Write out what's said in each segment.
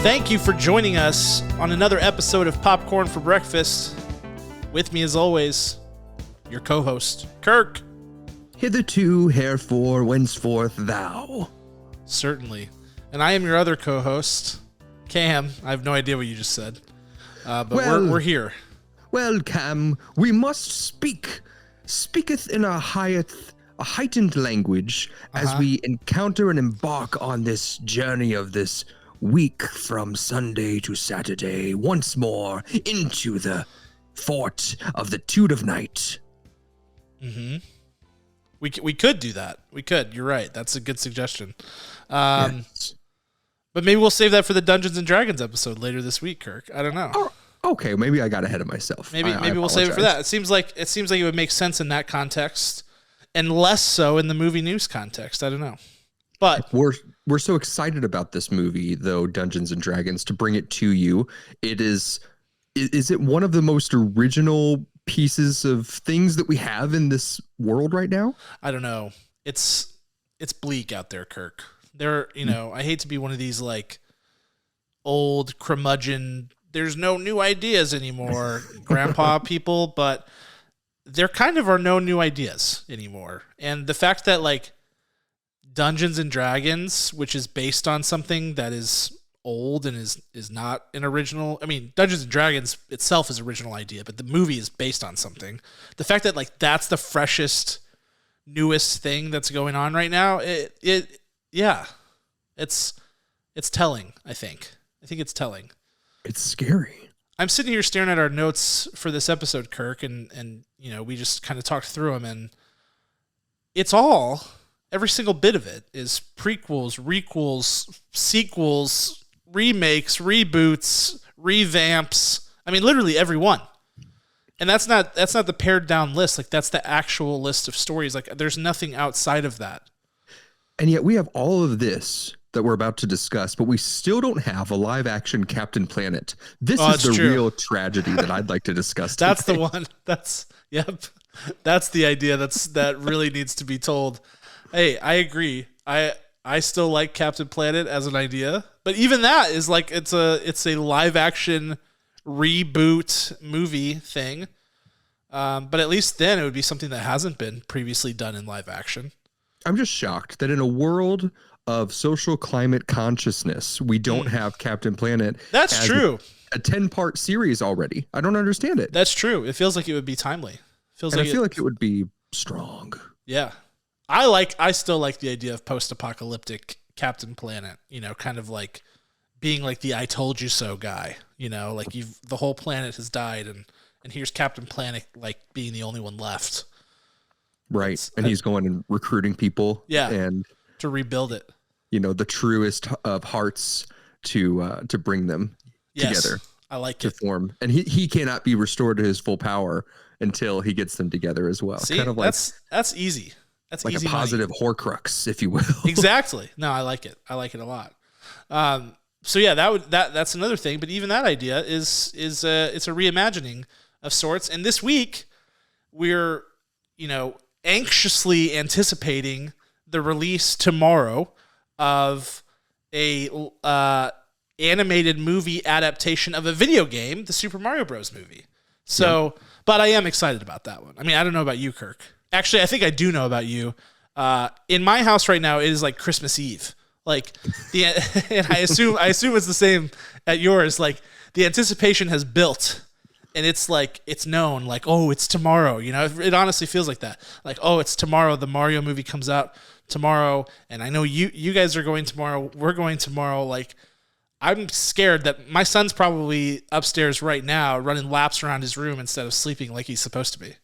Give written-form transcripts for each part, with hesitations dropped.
Thank you for joining us on another episode of Popcorn for Breakfast. With me, as always, your co-host, Kirk. Hitherto, herefore, whenceforth, thou. Certainly. And I am your other co-host, Cam. I have no idea what you just said, but we're here. Well, Cam, we must speaketh in a heightened language as we encounter and embark on this journey of this week from Sunday to Saturday, once more into the fort of the Tude of Night. Mm-hmm. We could do that. We could. You're right. That's a good suggestion. Yes. But maybe we'll save that for the Dungeons and Dragons episode later this week, Kirk. I don't know. Oh, okay, maybe I got ahead of myself. Maybe we'll save it for that. It seems like it would make sense in that context, and less so in the movie news context. I don't know. But we're so excited about this movie, though, Dungeons and Dragons, to bring it to you. Is it one of the most original pieces of things that we have in this world right now? I don't know. It's bleak out there, Kirk. I hate to be one of these like old curmudgeon, there's no new ideas anymore, grandpa people, but there kind of are no new ideas anymore. And the fact that like Dungeons and Dragons, which is based on something that is old and is not an original. I mean, Dungeons and Dragons itself is an original idea, but the movie is based on something. The fact that like that's the freshest, newest thing that's going on right now, it's telling, I think. I think it's telling. It's scary. I'm sitting here staring at our notes for this episode, Kirk, and we just kind of talked through them, and every single bit of it is prequels, requels, sequels, remakes, reboots, revamps. I mean, literally every one. And that's not the pared down list. Like that's the actual list of stories. Like there's nothing outside of that. And yet we have all of this that we're about to discuss, but we still don't have a live action Captain Planet. This is the real tragedy that I'd like to discuss today. That's the one. That's the idea that really needs to be told. Hey, I agree. I still like Captain Planet as an idea, but even that is like it's a live action reboot movie thing. But at least then it would be something that hasn't been previously done in live action. I'm just shocked that in a world of social climate consciousness, we don't have Captain Planet. That's true. A 10-part series already. I don't understand it. That's true. It feels like it would be timely. I feel like it would be strong. Yeah. I still like the idea of post-apocalyptic Captain Planet, kind of like being like the I told you so guy, like the whole planet has died and here's Captain Planet like being the only one left. Right. And he's going and recruiting people. Yeah. And to rebuild it. The truest of hearts to bring them together. I like to form. And he cannot be restored to his full power until he gets them together as well. See, kind of like that's easy. That's like easy a positive Horcrux, if you will. Exactly. No, I like it. I like it a lot. So yeah, that's another thing. But even that idea is it's a reimagining of sorts. And this week we're anxiously anticipating the release tomorrow of a animated movie adaptation of a video game, the Super Mario Bros. Movie. So, but I am excited about that one. I mean, I don't know about you, Kirk. Actually, I think I do know about you. In my house right now, it is like Christmas Eve. Like and I assume it's the same at yours. Like the anticipation has built, and it's like it's known. Like, oh, it's tomorrow. It honestly feels like that. Like, oh, it's tomorrow. The Mario movie comes out tomorrow, and I know you guys are going tomorrow. We're going tomorrow. Like, I'm scared that my son's probably upstairs right now running laps around his room instead of sleeping like he's supposed to be.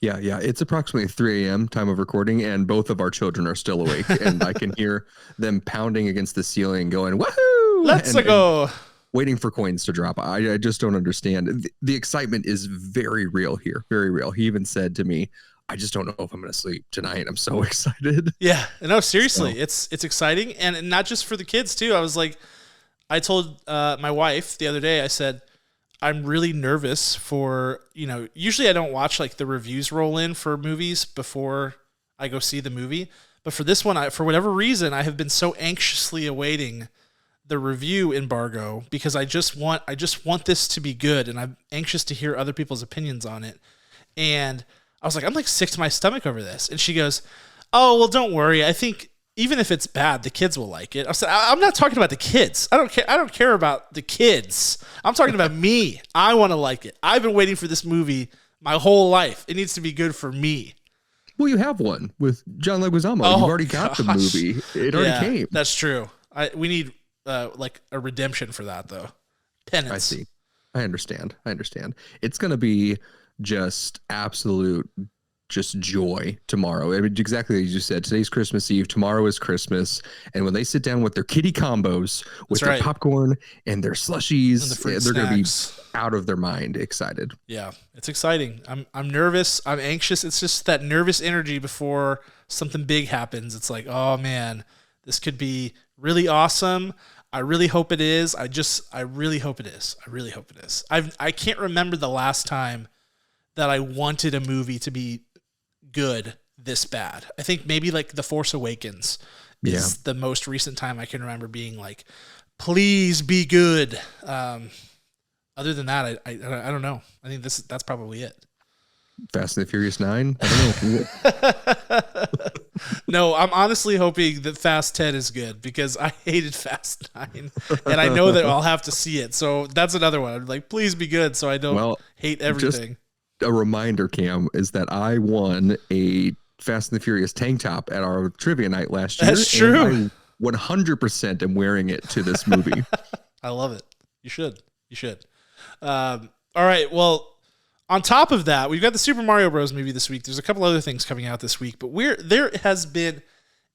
Yeah. It's approximately 3 a.m. time of recording, and both of our children are still awake, and I can hear them pounding against the ceiling going, woohoo! Let's go! And waiting for coins to drop. I just don't understand. The excitement is very real here. Very real. He even said to me, I just don't know if I'm going to sleep tonight. I'm so excited. Yeah. No, seriously. So. It's exciting, and not just for the kids, too. I told my wife the other day, I said, I'm really nervous for, usually I don't watch like the reviews roll in for movies before I go see the movie. But for this one, for whatever reason, I have been so anxiously awaiting the review embargo because I just want this to be good, and I'm anxious to hear other people's opinions on it. And I was like, I'm like sick to my stomach over this. And she goes, oh, well, don't worry. I think even if it's bad, the kids will like it. I said, I'm not talking about the kids. I don't care about the kids. I'm talking about me. I want to like it. I've been waiting for this movie my whole life. It needs to be good for me. Well, you have one with John Leguizamo. Oh, you've already got the movie. It already came. That's true. We need like a redemption for that, though. Penance. I see. I understand. It's going to be just absolute joy tomorrow. I mean, exactly as you said, today's Christmas Eve, tomorrow is Christmas, and when they sit down with their kitty combos with their popcorn and their slushies, they're going to be out of their mind excited. Yeah, it's exciting. I'm nervous. I'm anxious. It's just that nervous energy before something big happens. It's like, oh man, this could be really awesome. I really hope it is. I really hope it is. I can't remember the last time that I wanted a movie to be good this bad. I think maybe like The Force Awakens is the most recent time I can remember being like, please be good. Other than that, I don't know. I think that's probably it. Fast and the Furious 9? I don't know. No, I'm honestly hoping that Fast 10 is good because I hated Fast 9 and I know that I'll have to see it. So that's another one. I'm like, please be good so I don't hate everything. A reminder, Cam, is that I won a Fast and the Furious tank top at our trivia night last year. That's true. And I 100% am wearing it to this movie. I love it. You should. All right. Well, on top of that, we've got the Super Mario Bros. Movie this week. There's a couple other things coming out this week, but there has been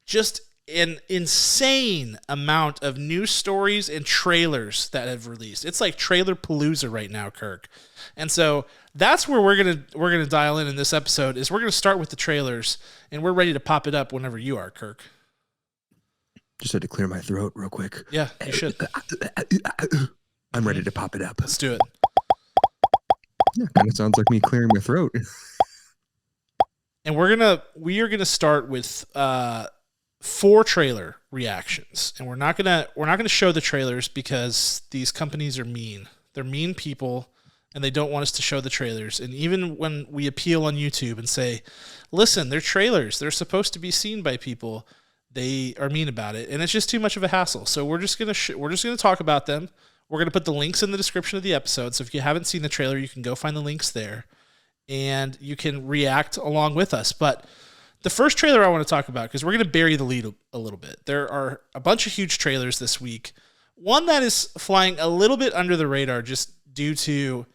just an insane amount of news stories and trailers that have released. It's like trailer palooza right now, Kirk. And so that's where we're gonna dial in this episode. Is we're gonna start with the trailers, and we're ready to pop it up whenever you are, Kirk. Just had to clear my throat real quick. Yeah, you should. I'm ready to pop it up. Let's do it. Yeah, kind of sounds like me clearing my throat. And we are gonna start with 4 trailer reactions, and we're not gonna show the trailers because these companies are mean. They're mean people, and they don't want us to show the trailers. And even when we appeal on YouTube and say, "Listen, they're trailers. They're supposed to be seen by people," they are mean about it, and it's just too much of a hassle. So we're just gonna talk about them. We're gonna put the links in the description of the episode. So if you haven't seen the trailer, you can go find the links there, and you can react along with us. But the first trailer I want to talk about, because we're going to bury the lead a little bit. There are a bunch of huge trailers this week. One that is flying a little bit under the radar just due to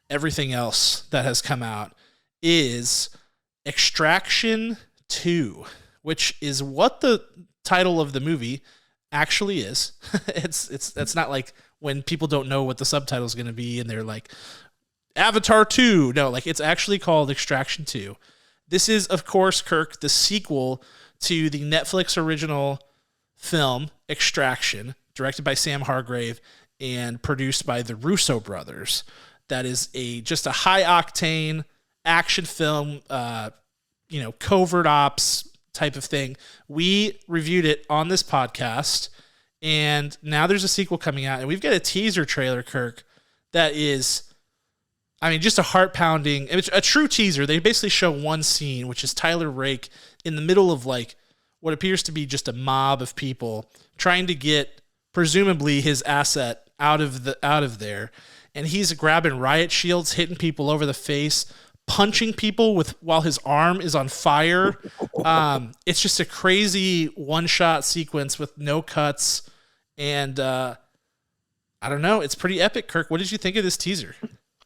everything else that has come out is Extraction 2, which is what the title of the movie actually is. It's not like when people don't know what the subtitle is going to be and they're like, Avatar 2. No, like it's actually called Extraction 2. This is, of course, Kirk, the sequel to the Netflix original film Extraction, directed by Sam Hargrave and produced by the Russo brothers. That is just a high-octane action film, covert ops type of thing. We reviewed it on this podcast, and now there's a sequel coming out, and we've got a teaser trailer, Kirk, that is... just a heart-pounding, it's a true teaser. They basically show one scene, which is Tyler Rake in the middle of like what appears to be just a mob of people trying to get presumably his asset out of there, and he's grabbing riot shields, hitting people over the face, punching people while his arm is on fire. It's just a crazy one-shot sequence with no cuts, and I don't know. It's pretty epic, Kirk. What did you think of this teaser?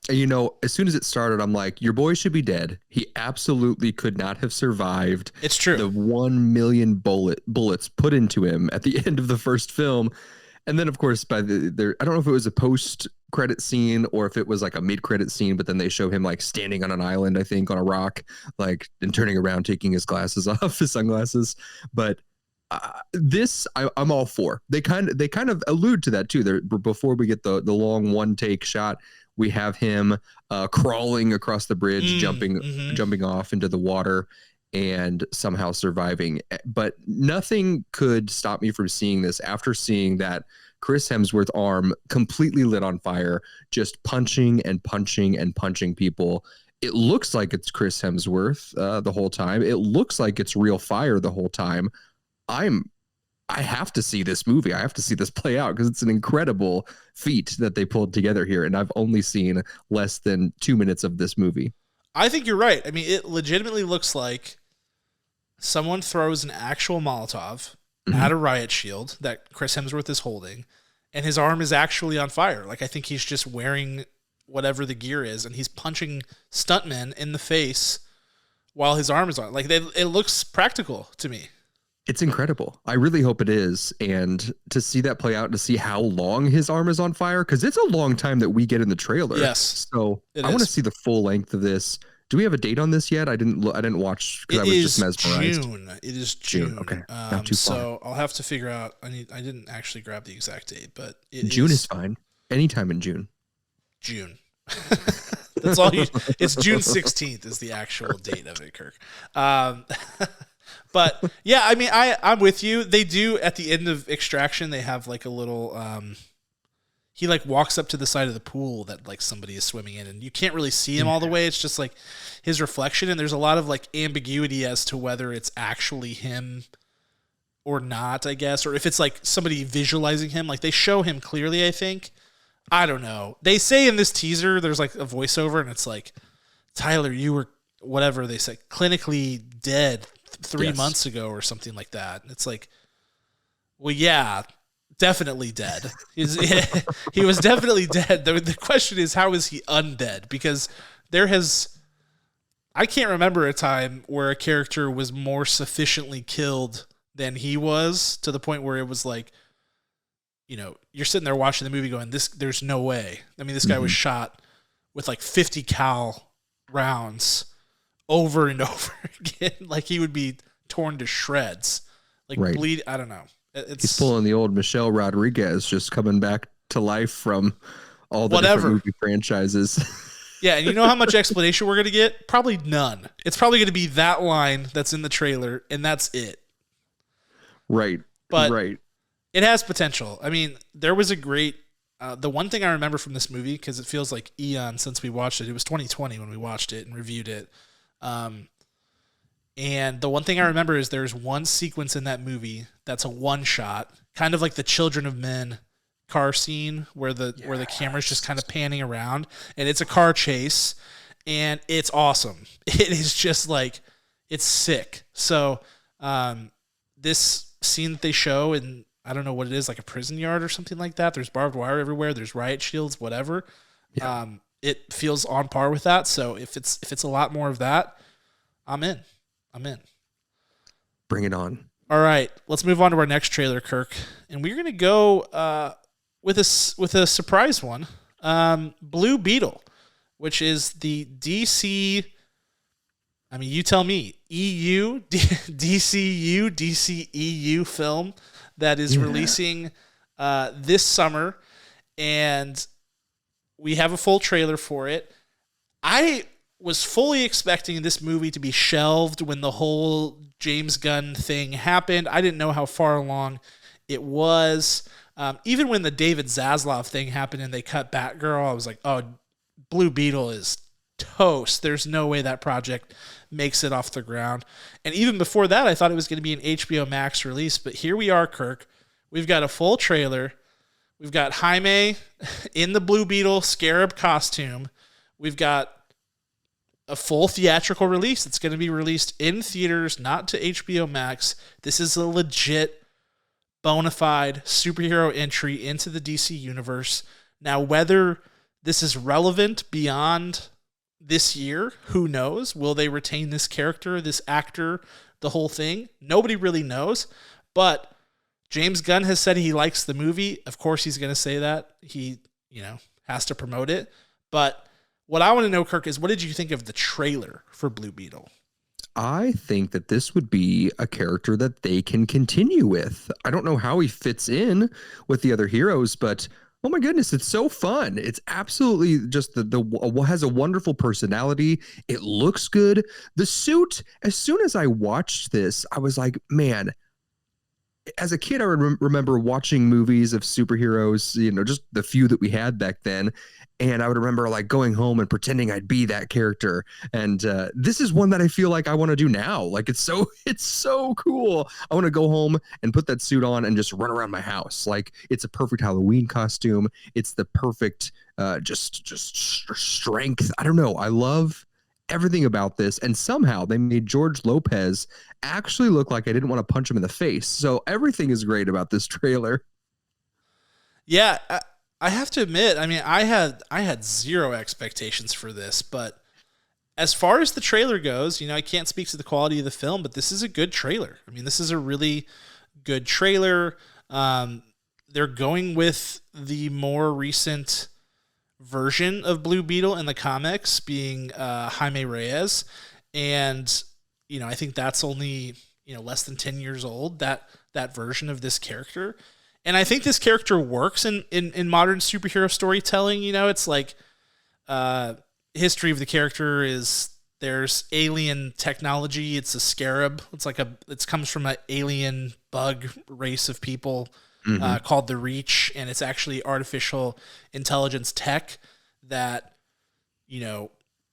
As soon as it started, I'm like, your boy should be dead. He absolutely could not have survived. It's true. The 1 million bullets put into him at the end of the first film. And then, of course, I don't know if it was a post-credit scene or if it was like a mid-credit scene, but then they show him like standing on an island, I think, on a rock, like, and turning around, taking his glasses off, his sunglasses. But I'm all for. They kind of allude to that too. There, before we get the long one-take shot, we have him crawling across the bridge, jumping off into the water and somehow surviving. But nothing could stop me from seeing this after seeing that Chris Hemsworth's arm completely lit on fire, just punching and punching and punching people. It looks like it's Chris Hemsworth the whole time. It looks like it's real fire the whole time. I have to see this movie. I have to see this play out because it's an incredible feat that they pulled together here. And I've only seen less than 2 minutes of this movie. I think you're right. I mean, it legitimately looks like someone throws an actual Molotov at a riot shield that Chris Hemsworth is holding, and his arm is actually on fire. Like, I think he's just wearing whatever the gear is, and he's punching stuntmen in the face while his arm is on. Like, it looks practical to me. It's incredible. I really hope it is. And to see that play out, to see how long his arm is on fire, because it's a long time that we get in the trailer. Yes. So I want to see the full length of this. Do we have a date on this yet? I didn't watch because I was just mesmerized. It is June. Okay. Not too far. So I'll have to figure out. I didn't actually grab the exact date, but June is fine. Anytime in June. June. That's all. It's June 16th is the actual date of it, Kirk. But yeah, I mean, I'm with you. They do at the end of Extraction. They have like a little. He like walks up to the side of the pool that like somebody is swimming in, and you can't really see him all the way. It's just like his reflection, and there's a lot of like ambiguity as to whether it's actually him or not, I guess, or if it's like somebody visualizing him. Like they show him clearly, I think. I don't know. They say in this teaser, there's like a voiceover, and it's like, Tyler, you were whatever they say, clinically dead 3 months ago or something like that. It's like, well, yeah, definitely dead. He was definitely dead. The question is, how is he undead? Because I can't remember a time where a character was more sufficiently killed than he was, to the point where it was like, you know, you're sitting there watching the movie going, there's no way. I mean, this guy was shot with like 50 cal rounds over and over again. Like he would be torn to shreds, like bleed. I don't know. He's pulling the old Michelle Rodriguez, just coming back to life from all the different movie franchises. Yeah, and you know how much explanation we're going to get? Probably none. It's probably going to be that line that's in the trailer, and that's it. Right. But it has potential. I mean, there was a great... the one thing I remember from this movie, because it feels like eon since we watched it, it was 2020 when we watched it and reviewed it. And the one thing I remember is there's one sequence in that movie that's a one-shot, kind of like the Children of Men car scene where the camera's just kind of panning around, and it's a car chase, and it's awesome. It is just like, it's sick. So this scene that they show, and I don't know what it is, like a prison yard or something like that. There's barbed wire everywhere. There's riot shields, whatever. Yeah. It feels on par with that. So if it's a lot more of that, I'm in. Bring it on. All right, let's move on to our next trailer, Kirk, and we're gonna go with a surprise one, Blue Beetle, which is the DC. I mean, you tell me, DCEU film that is releasing this summer, and we have a full trailer for it. I was fully expecting this movie to be shelved when the whole James Gunn thing happened. I didn't know how far along it was. Even when the David Zaslav thing happened and they cut Batgirl, I was like, oh, Blue Beetle is toast. There's no way that project makes it off the ground. And even before that, I thought it was going to be an HBO Max release. But here we are, Kirk. We've got a full trailer. We've got Jaime in the Blue Beetle scarab costume. We've got a full theatrical release. It's going to be released in theaters, not to HBO Max. This is a legit, bona fide superhero entry into the DC universe. Now, whether this is relevant beyond this year, who knows? Will they retain this character, this actor, the whole thing? Nobody really knows. But James Gunn has said he likes the movie. Of course, he's going to say that. He, has to promote it. But what I want to know, Kirk, is what did you think of the trailer for Blue Beetle? I think that this would be a character that they can continue with. I don't know how he fits in with the other heroes, but oh my goodness, it's so fun. It's absolutely just has a wonderful personality. It looks good. The suit, as soon as I watched this, I was like, man, as a kid, I remember watching movies of superheroes, just the few that we had back then. And I would remember like going home and pretending I'd be that character. And this is one that I feel like I want to do now. Like it's so cool. I want to go home and put that suit on and just run around my house. Like it's a perfect Halloween costume. It's the perfect just strength. I don't know. I love everything about this. And somehow they made George Lopez actually look like I didn't want to punch him in the face. So everything is great about this trailer. Yeah. I have to admit, I mean, I had zero expectations for this, but as far as the trailer goes, I can't speak to the quality of the film, but this is a good trailer. I mean, this is a really good trailer. They're going with the more recent version of Blue Beetle in the comics, being Jaime Reyes, and I think that's only less than 10 years old. That version of this character. And I think this character works in modern superhero storytelling. It's like history of the character is there's alien technology. It's a scarab. It comes from an alien bug race of people called the Reach, and it's actually artificial intelligence tech that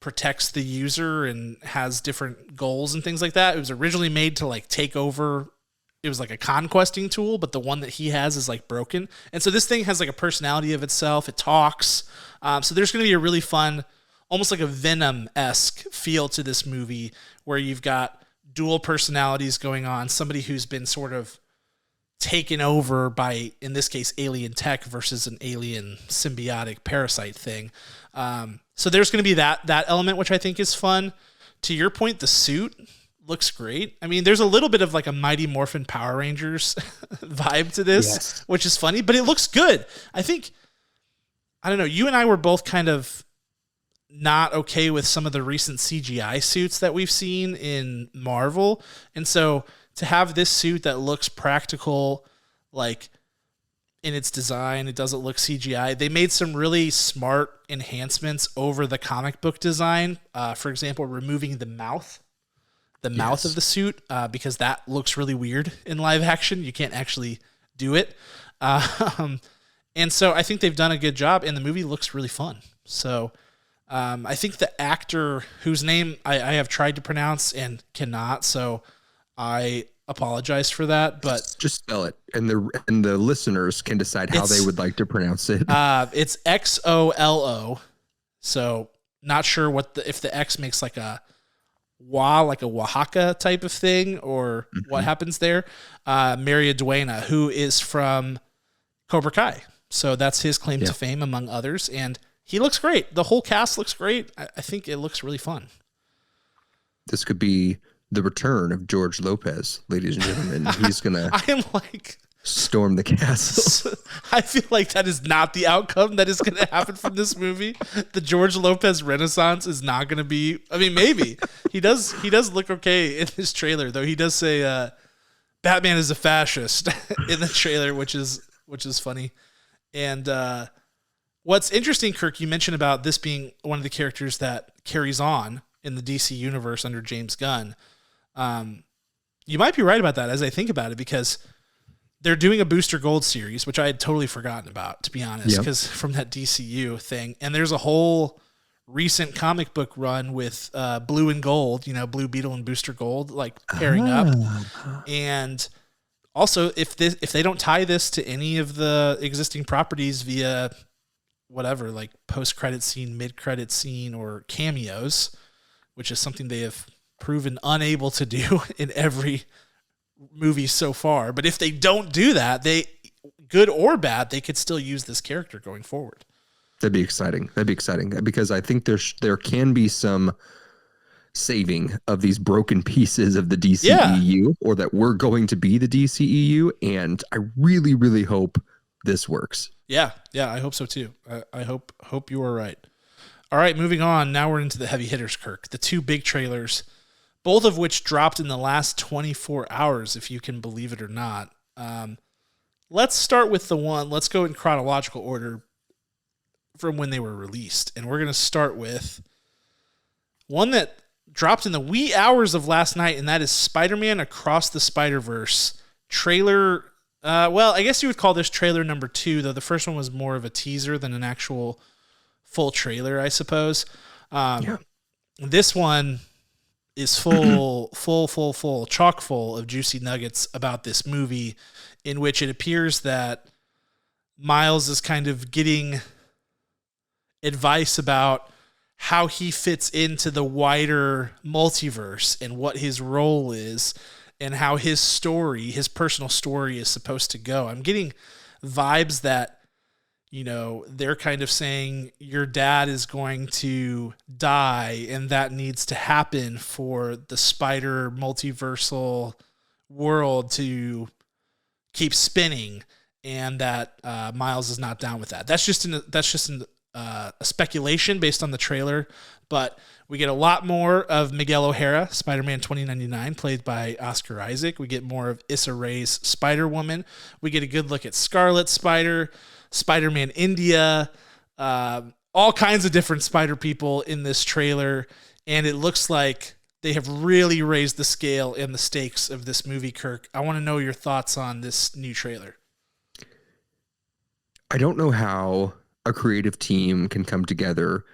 protects the user and has different goals and things like that. It was originally made to like take over. It was like a conquesting tool, but the one that he has is like broken. And so this thing has like a personality of itself. It talks. So there's going to be a really fun, almost like a Venom-esque feel to this movie where you've got dual personalities going on. Somebody who's been sort of taken over by, in this case, alien tech versus an alien symbiotic parasite thing. So there's going to be that element, which I think is fun. To your point, the suit looks great. I mean, there's a little bit of like a Mighty Morphin Power Rangers vibe to this, which is funny, but it looks good. I don't know, you and I were both kind of not okay with some of the recent CGI suits that we've seen in Marvel. And so to have this suit that looks practical, like in its design, it doesn't look CGI. They made some really smart enhancements over the comic book design. For example, removing the mouth of the suit, because that looks really weird in live action. You can't actually do it. And so I think they've done a good job, and the movie looks really fun. So I think the actor whose name I have tried to pronounce and cannot, so I apologize for that. But just spell it, and the listeners can decide how they would like to pronounce it. It's Xolo. So not sure if the X makes like a like a Oaxaca type of thing, or what happens there. Maria Duena, who is from Cobra Kai. So that's his claim to fame, among others. And he looks great. The whole cast looks great. I think it looks really fun. This could be the return of George Lopez, ladies and gentlemen. He's going to storm the castle. I feel like that is not the outcome that is going to happen from this movie. The George Lopez Renaissance is not going to be, I mean, maybe. He does look okay in this trailer, though. He does say Batman is a fascist in the trailer, which is funny. And what's interesting, Kirk, you mentioned about this being one of the characters that carries on in the DC universe under James Gunn. You might be right about that as I think about it, because they're doing a Booster Gold series, which I had totally forgotten about, to be honest, because from that DCU thing. And there's a whole recent comic book run with Blue and Gold, Blue Beetle and Booster Gold, like pairing up. And also, if they don't tie this to any of the existing properties via whatever, like post-credit scene, mid-credit scene, or cameos, which is something they have proven unable to do in every movie so far. But if they don't do that, they, good or bad, they could still use this character going forward. That'd be exciting because I think there can be some saving of these broken pieces of the DCEU, or that we're going to be the DCEU, and I really, really hope this works. Yeah, I hope so too. I hope you are right. All right, moving on. Now we're into the heavy hitters, Kirk. The two big trailers, both of which dropped in the last 24 hours, if you can believe it or not. Let's start with let's go in chronological order from when they were released. And we're going to start with one that dropped in the wee hours of last night, and that is Spider-Man Across the Spider-Verse. Trailer Well, I guess you would call this trailer number 2, though the first one was more of a teaser than an actual full trailer, I suppose. Yeah. This one is chock full of juicy nuggets about this movie, in which it appears that Miles is kind of getting advice about how he fits into the wider multiverse and what his role is and how his story, his personal story, is supposed to go. I'm getting vibes that, you know, they're kind of saying your dad is going to die and that needs to happen for the spider multiversal world to keep spinning, and that Miles is not down with that. That's just a speculation based on the trailer, but we get a lot more of Miguel O'Hara, Spider-Man 2099, played by Oscar Isaac. We get more of Issa Rae's Spider-Woman. We get a good look at Scarlet Spider, Spider-Man India, all kinds of different spider people in this trailer, and it looks like they have really raised the scale and the stakes of this movie, Kirk. I want to know your thoughts on this new trailer. I don't know how a creative team can come together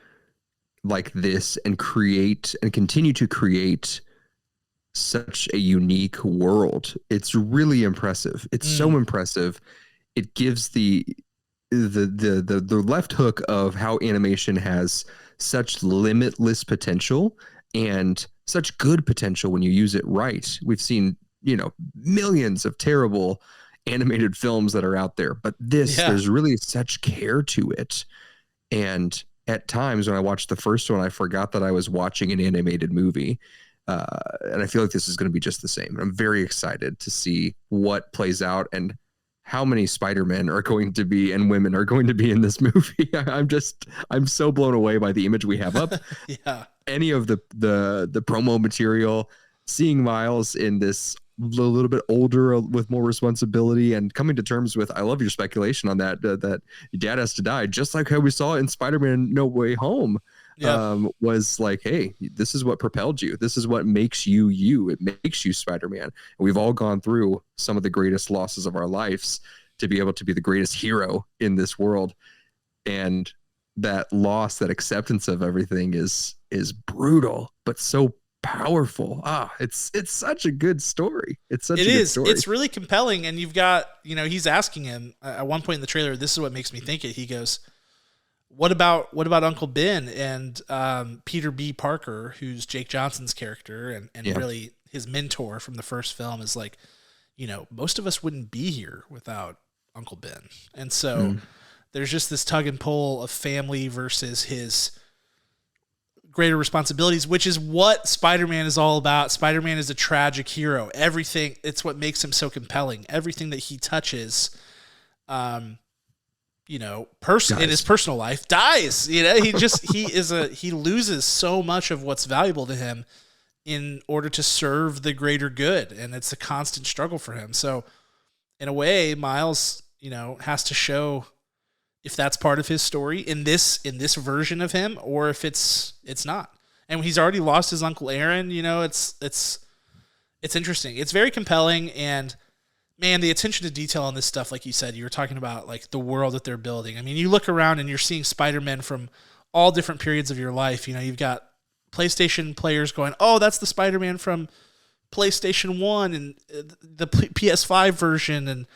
like this and create and continue to create such a unique world. It's really impressive. It's so impressive. It gives the left hook of how animation has such limitless potential and such good potential when you use it right. We've seen, you know, millions of terrible animated films that are out there, but there's really such care to it. And at times when I watched the first one, I forgot that I was watching an animated movie. And I feel like this is going to be just the same. I'm very excited to see what plays out and how many Spider-Men are going to be and women are going to be in this movie. I'm so blown away by the image we have up. Yeah. Any of the promo material, seeing Miles in this a little bit older with more responsibility and coming to terms with, I love your speculation on that your dad has to die, just like how we saw in Spider-Man No Way Home. Was like, hey, this is what propelled you. This is what makes you you. It makes you Spider-Man. And we've all gone through some of the greatest losses of our lives to be able to be the greatest hero in this world. And that loss, that acceptance of everything is brutal, but so powerful. It's such a good story. It's really compelling. And you've got, you know, he's asking him at one point in the trailer, this is what makes me think it. He goes, what about Uncle Ben and Peter B. Parker, who's Jake Johnson's character and really his mentor from the first film, is like, you know, most of us wouldn't be here without Uncle Ben. And so there's just this tug and pull of family versus his greater responsibilities, which is what Spider-Man is all about. Spider-Man is a tragic hero. Everything, it's what makes him so compelling. Everything that he touches, you know, in his personal life dies. You know, he loses so much of what's valuable to him in order to serve the greater good. And it's a constant struggle for him. So in a way, Miles, you know, has to show if that's part of his story in this version of him, or if it's not. And he's already lost his Uncle Aaron. You know, it's interesting. It's very compelling. And man, the attention to detail on this stuff, like you said, you were talking about like the world that they're building. I mean, you look around and you're seeing Spider-Man from all different periods of your life. You know, you've got PlayStation players going, oh, that's the Spider-Man from PlayStation 1 and the PS5 version. And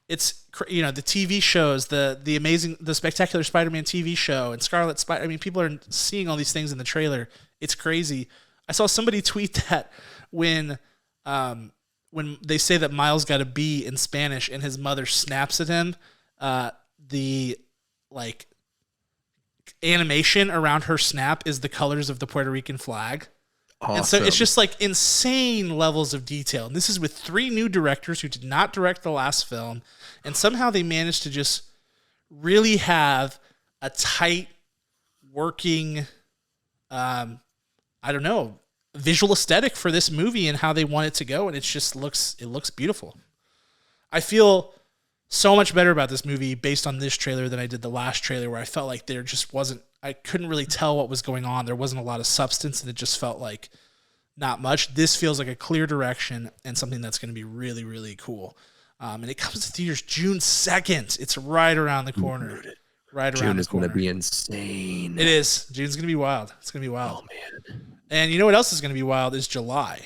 it's, you know, the TV shows, the Spectacular Spider-Man TV show and Scarlet Spider. I mean, people are seeing all these things in the trailer. It's crazy. I saw somebody tweet that when they say that Miles got a B in Spanish and his mother snaps at him, the like animation around her snap is the colors of the Puerto Rican flag. Awesome. And so it's just like insane levels of detail. And this is with 3 new directors who did not direct the last film. And somehow they managed to just really have a tight working, visual aesthetic for this movie and how they want it to go. And it looks beautiful. I feel so much better about this movie based on this trailer than I did the last trailer, where I felt like I couldn't really tell what was going on. There wasn't a lot of substance and it just felt like not much. This feels like a clear direction and something that's going to be really, really cool. And it comes to theaters June 2nd. It's right around the corner. Right around June the is going corner. to be insane. It is. June's going to be wild. It's going to be wild. Oh, man. And you know what else is going to be wild is July.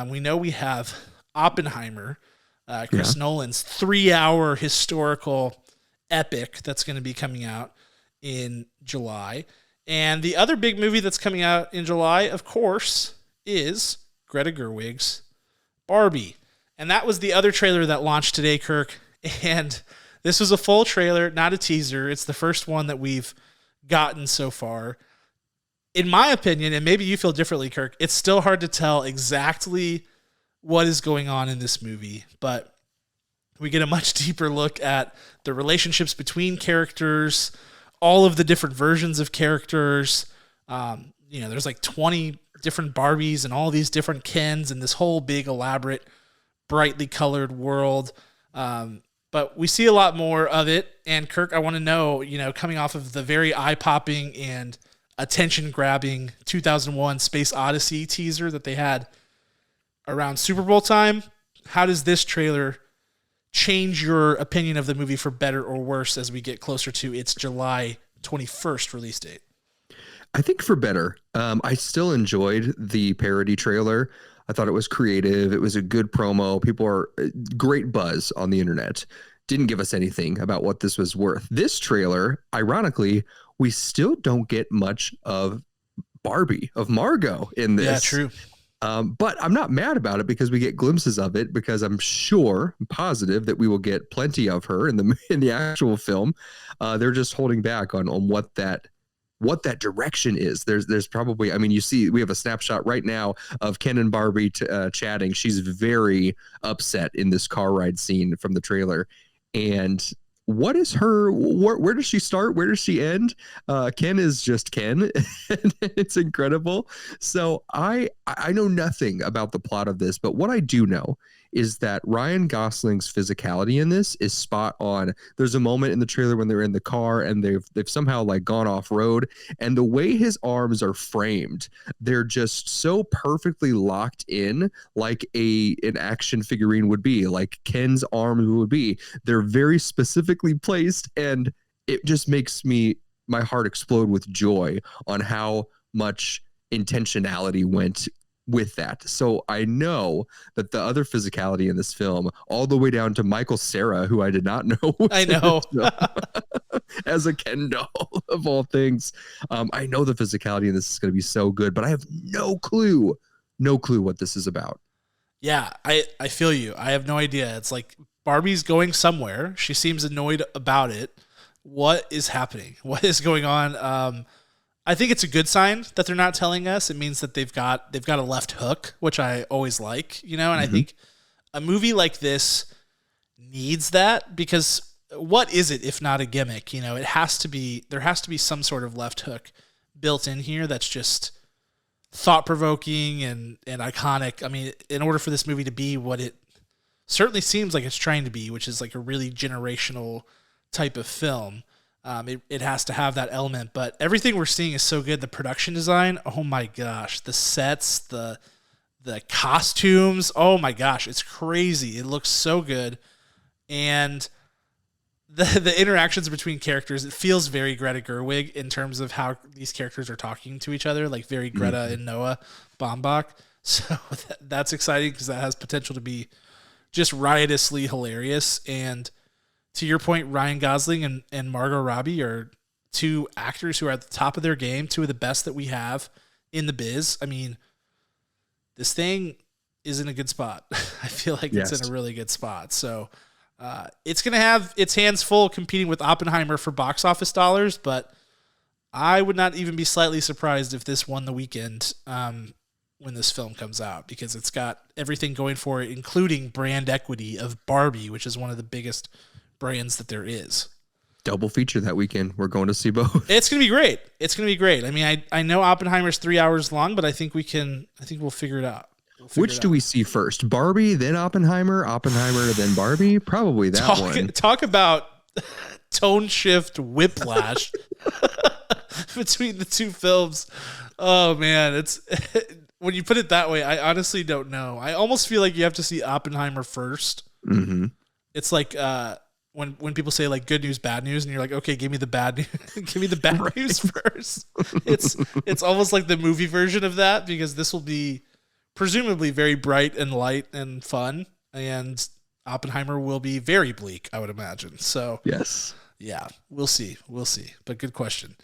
We know we have Oppenheimer, Chris Nolan's 3-hour historical epic that's going to be coming out in July. And the other big movie that's coming out in July, of course, is Greta Gerwig's Barbie. And that was the other trailer that launched today, Kirk. And this was a full trailer, not a teaser. It's the first one that we've gotten so far. In my opinion, and maybe you feel differently, Kirk, it's still hard to tell exactly what is going on in this movie, but we get a much deeper look at the relationships between characters, all of the different versions of characters. There's like 20 different Barbies and all these different Kens and this whole big, elaborate, brightly colored world. But we see a lot more of it. And Kirk, I want to know, coming off of the very eye-popping and attention-grabbing 2001 Space Odyssey teaser that they had around Super Bowl time, how does this trailer change your opinion of the movie for better or worse as we get closer to its July 21st release date? I think for better. I still enjoyed the parody trailer. I thought it was creative. It was a good promo. People are great buzz on the internet. Didn't give us anything about what this was worth. This trailer, ironically, we still don't get much of Barbie, of Margot in this. Yeah, true. But I'm not mad about it because we get glimpses of it, because I'm positive that we will get plenty of her in the actual film. They're just holding back on what that direction is. There's probably, you see, we have a snapshot right now of Ken and Barbie chatting. She's very upset in this car ride scene from the trailer. And what is where does she start? Where does she end? Ken is just Ken. It's incredible. So I know nothing about the plot of this, but what I do know is that Ryan Gosling's physicality in this is spot on. There's a moment in the trailer when they're in the car and they've somehow gone off road, and the way his arms are framed, they're just so perfectly locked in, like an action figurine would be, like Ken's arms would be. They're very specifically placed, and it just makes my heart explode with joy on how much intentionality went with that. So I know that the other physicality in this film, all the way down to Michael Cera, who I did not know. I know. As a Ken doll of all things. I know the physicality in this is going to be so good, but I have no clue what this is about. Yeah, I feel you. I have no idea. It's like Barbie's going somewhere. She seems annoyed about it. What is happening? What is going on? I think it's a good sign that they're not telling us. It means that they've got a left hook, which I always like, and I think a movie like this needs that, because what is it if not a gimmick? There has to be some sort of left hook built in here that's just thought-provoking and iconic. In order for this movie to be what it certainly seems like it's trying to be, which is like a really generational type of film, it has to have that element. But everything we're seeing is so good. The production design, oh my gosh, the sets, the costumes, oh my gosh, it's crazy. It looks so good. And the interactions between characters, it feels very Greta Gerwig in terms of how these characters are talking to each other, like very Greta and Noah Baumbach. So that's exciting, because that has potential to be just riotously hilarious. And to your point, Ryan Gosling and Margot Robbie are two actors who are at the top of their game, two of the best that we have in the biz. This thing is in a good spot. I feel like it's in a really good spot. So it's going to have its hands full competing with Oppenheimer for box office dollars, but I would not even be slightly surprised if this won the weekend when this film comes out, because it's got everything going for it, including brand equity of Barbie, which is one of the biggest brands that there is. Double feature that weekend. We're going to see both. It's going to be great. I know Oppenheimer's 3 hours long, but I think we'll figure it out. Which do we see first? Barbie, then Oppenheimer, then Barbie? Probably that one. Talk about tone shift whiplash between the two films. Oh man, it's when you put it that way, I honestly don't know. I almost feel like you have to see Oppenheimer first. Mm-hmm. it's like when people say like good news, bad news, and you're like, okay, give me the bad news, give me the bad news first. It's almost like the movie version of that, because this will be presumably very bright and light and fun, and Oppenheimer will be very bleak, I would imagine. So yes, yeah, we'll see, but good question.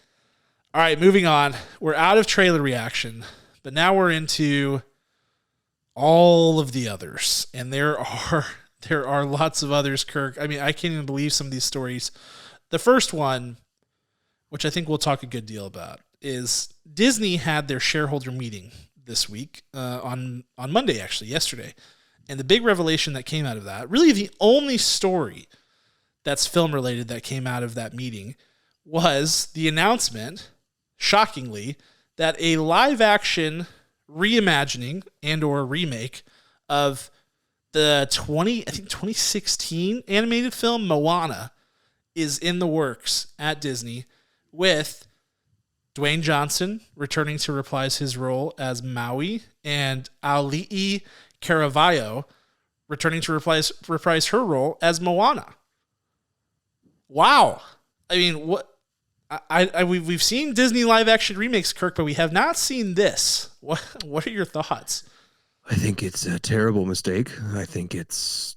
All right, moving on. We're out of trailer reaction, but now we're into all of the others, and there are lots of others, Kirk. I mean, I can't even believe some of these stories. The first one, which I think we'll talk a good deal about, is Disney had their shareholder meeting this week, on Monday, actually, yesterday. And the big revelation that came out of that, really the only story that's film related that came out of that meeting, was the announcement, shockingly, that a live action reimagining and or remake of the 2016 animated film Moana is in the works at Disney, with Dwayne Johnson returning to reprise his role as Maui, and Auli'i Caravalho returning to reprise her role as Moana. Wow. I mean, what? We've seen Disney live action remakes, Kirk, but we have not seen this. What are your thoughts? I think it's a terrible mistake. I think it's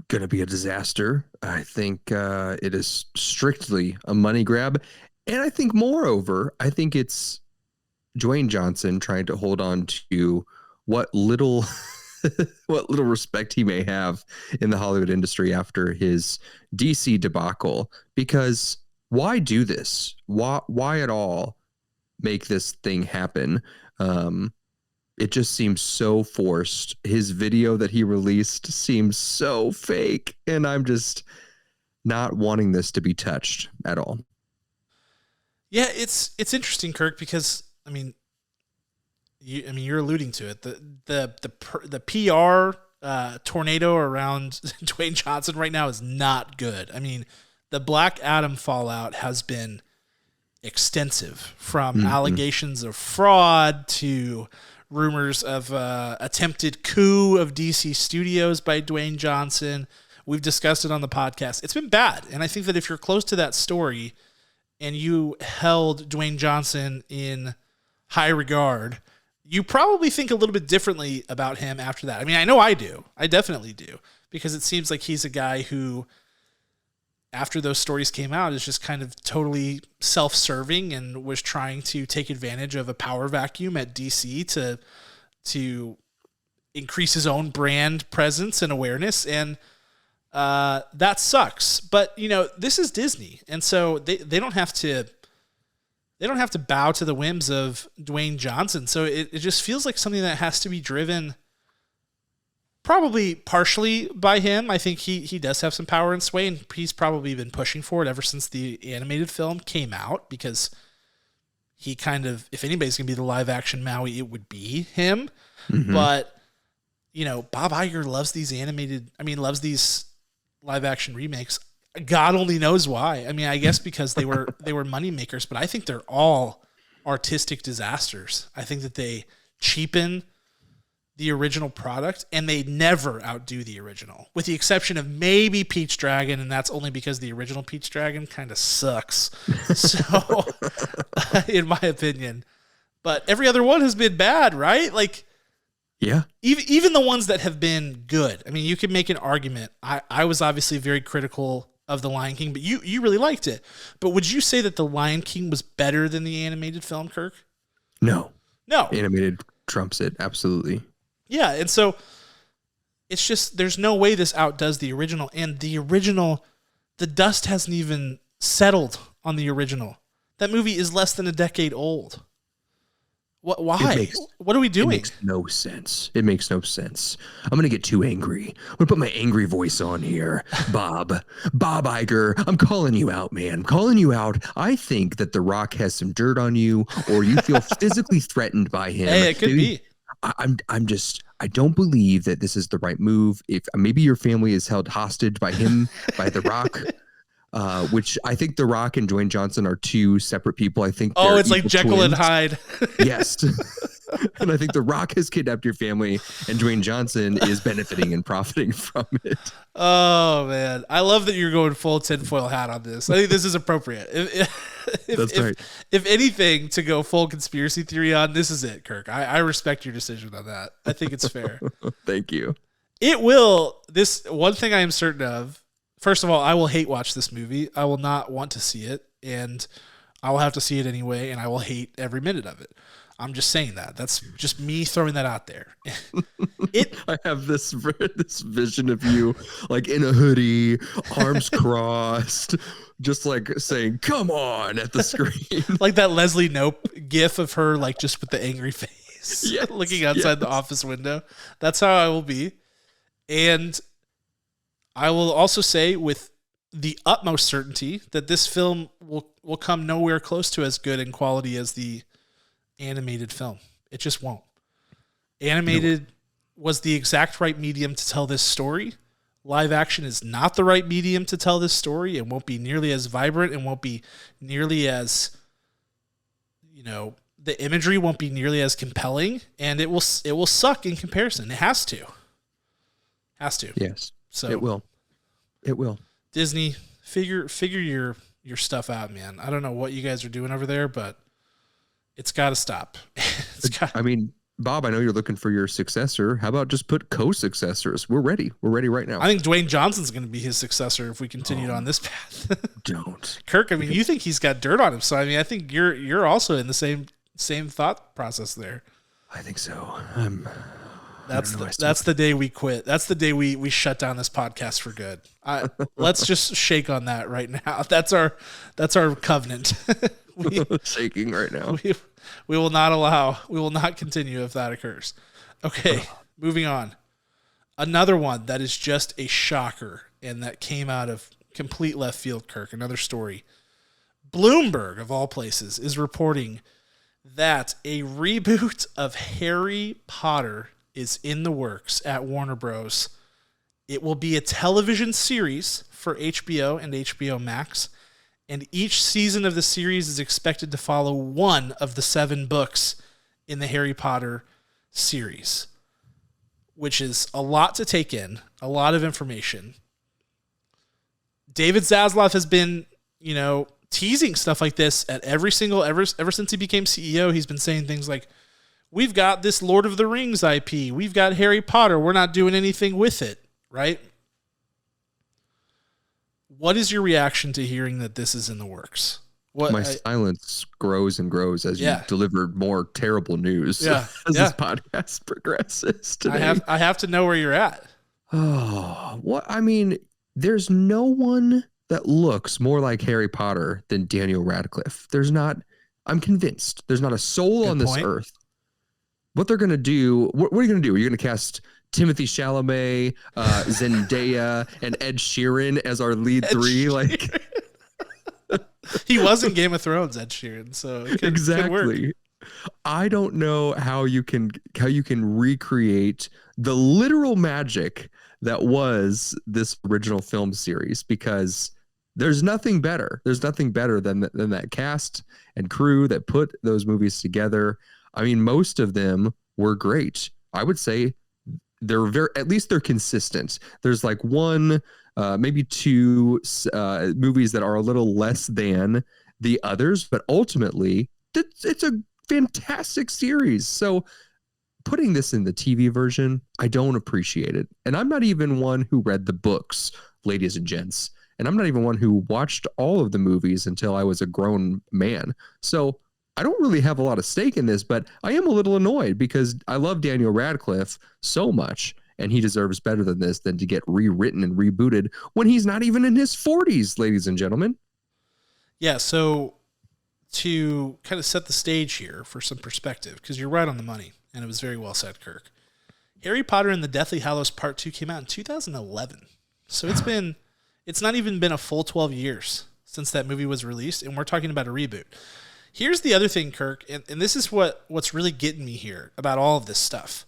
going to be a disaster. I think it is strictly a money grab. And I think, moreover, I think it's Dwayne Johnson trying to hold on to what little respect he may have in the Hollywood industry after his DC debacle. Because why do this? Why at all make this thing happen? It just seems so forced. His video that he released seems so fake, and I'm just not wanting this to be touched at all. Yeah, it's interesting, Kirk, because I mean, you're alluding to it. The PR tornado around Dwayne Johnson right now is not good. I mean, the Black Adam fallout has been extensive, from allegations of fraud to rumors of attempted coup of DC Studios by Dwayne Johnson. We've discussed it on the podcast. It's been bad. And I think that if you're close to that story and you held Dwayne Johnson in high regard, you probably think a little bit differently about him after that. I mean, I know I do. I definitely do. Because it seems like he's a guy who, after those stories came out, is just kind of totally self-serving and was trying to take advantage of a power vacuum at DC to increase his own brand presence and awareness. And that sucks. But, you know, this is Disney. And so they don't have to bow to the whims of Dwayne Johnson. So it just feels like something that has to be driven probably partially by him. I think he does have some power and sway, and he's probably been pushing for it ever since the animated film came out, because he kind of, if anybody's going to be the live action Maui, it would be him. Mm-hmm. But, you know, Bob Iger loves these live action remakes. God only knows why. I mean, I guess because they were money makers, but I think they're all artistic disasters. I think that they cheapen the original product, and they never outdo the original, with the exception of maybe Peach Dragon, and that's only because the original Peach Dragon kind of sucks. So, in my opinion, but every other one has been bad, right? Like, yeah, even the ones that have been good. I mean, you can make an argument. I was obviously very critical of The Lion King, but you really liked it. But would you say that The Lion King was better than the animated film, Kirk? No. Animated trumps it, absolutely. Yeah, and so it's just, there's no way this outdoes the original. And the original, the dust hasn't even settled on the original. That movie is less than a decade old. Why? What are we doing? It makes no sense. I'm going to get too angry. I'm going to put my angry voice on here. Bob Iger, I'm calling you out, man. I'm calling you out. I think that The Rock has some dirt on you, or you feel physically threatened by him. Hey, it could be. I don't believe that this is the right move. If maybe your family is held hostage by him, by The Rock, which I think The Rock and Dwayne Johnson are two separate people. I think. Oh, it's like Jekyll and Hyde. Yes. And I think The Rock has kidnapped your family, and Dwayne Johnson is benefiting and profiting from it. Oh man, I love that you're going full tinfoil hat on this. I think this is appropriate. That's right. If anything to go full conspiracy theory on, this is it, Kirk. I respect your decision on that. I think it's fair. Thank you. It will. This one thing I am certain of. First of all, I will hate watch this movie. I will not want to see it, and I will have to see it anyway, and I will hate every minute of it. I'm just saying that. That's just me throwing that out there. I have this vision of you like in a hoodie, arms crossed, just like saying, "Come on," at the screen. Like that Leslie Knope gif of her like just with the angry face, yes, looking outside the office window. That's how I will be. And I will also say with the utmost certainty that this film will come nowhere close to as good in quality as the animated film. It just won't. Animated was the exact right medium to tell this story. Live action is not the right medium to tell this story. It won't be nearly as vibrant and won't be nearly as, the imagery won't be nearly as compelling, and it will suck in comparison. It has to. Yes. So it will. Disney, figure your stuff out, man. I don't know what you guys are doing over there, but it's got to stop. I mean, Bob, I know you're looking for your successor. How about just put co-successors? We're ready. We're ready right now. I think Dwayne Johnson's going to be his successor if we continued on this path. Don't. Kirk, I mean, you think he's got dirt on him, so I mean, I think you're also in the same thought process there. I think so. That's the day we quit. That's the day we shut down this podcast for good. Let's just shake on that right now. That's our covenant. Shaking right now. We will not continue if that occurs. Okay, moving on. Another one that is just a shocker and that came out of complete left field, Kirk. Another story. Bloomberg, of all places, is reporting that a reboot of Harry Potter is in the works at Warner Bros. It will be a television series for HBO and HBO Max, and each season of the series is expected to follow one of the 7 books in the Harry Potter series, which is a lot to take in, a lot of information. David Zaslav has been, teasing stuff like this at ever since he became CEO. He's been saying things like, we've got this Lord of the Rings IP. We've got Harry Potter. We're not doing anything with it, right? What is your reaction to hearing that this is in the works? My silence grows and grows as you deliver more terrible news as this podcast progresses today. I have to know where you're at. Oh, what? I mean, there's no one that looks more like Harry Potter than Daniel Radcliffe. I'm convinced there's not a soul on this earth. What they're going to do, what are you going to do? Are you going to cast Timothée Chalamet, Zendaya, and Ed Sheeran as our lead three? Like, he was in Game of Thrones, Ed Sheeran, so it could work. I don't know how you can recreate the literal magic that was this original film series, because there's nothing better. There's nothing better than that cast and crew that put those movies together. I mean, most of them were great. I would say at least they're consistent. There's like one, maybe 2 movies that are a little less than the others, but ultimately it's a fantastic series. So putting this in the TV version, I don't appreciate it. And I'm not even one who read the books, ladies and gents. And I'm not even one who watched all of the movies until I was a grown man. So I don't really have a lot of stake in this, but I am a little annoyed because I love Daniel Radcliffe so much, and he deserves better than this, than to get rewritten and rebooted when he's not even in his 40s, ladies and gentlemen. Yeah, so to kind of set the stage here for some perspective, because you're right on the money, and it was very well said, Kirk. Harry Potter and the Deathly Hallows Part 2 came out in 2011. So it's not even been a full 12 years since that movie was released, and we're talking about a reboot. Here's the other thing, Kirk, and this is what's really getting me here about all of this stuff.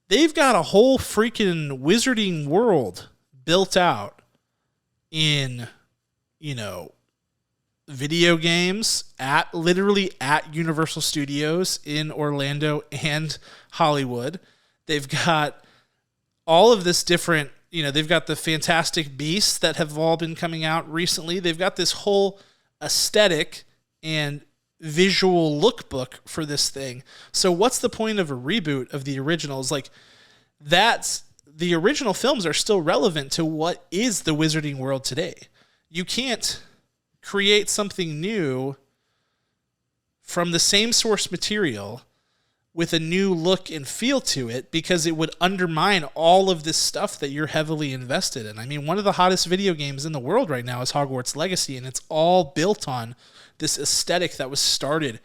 They've got a whole freaking wizarding world built out in, video games literally at Universal Studios in Orlando and Hollywood. They've got all of this different, they've got the Fantastic Beasts that have all been coming out recently. They've got this whole aesthetic and visual lookbook for this thing. So what's the point of a reboot of the originals? Like, the original films are still relevant to what is the wizarding world today. You can't create something new from the same source material with a new look and feel to it, because it would undermine all of this stuff that you're heavily invested in. I mean, one of the hottest video games in the world right now is Hogwarts Legacy, and it's all built on this aesthetic that was started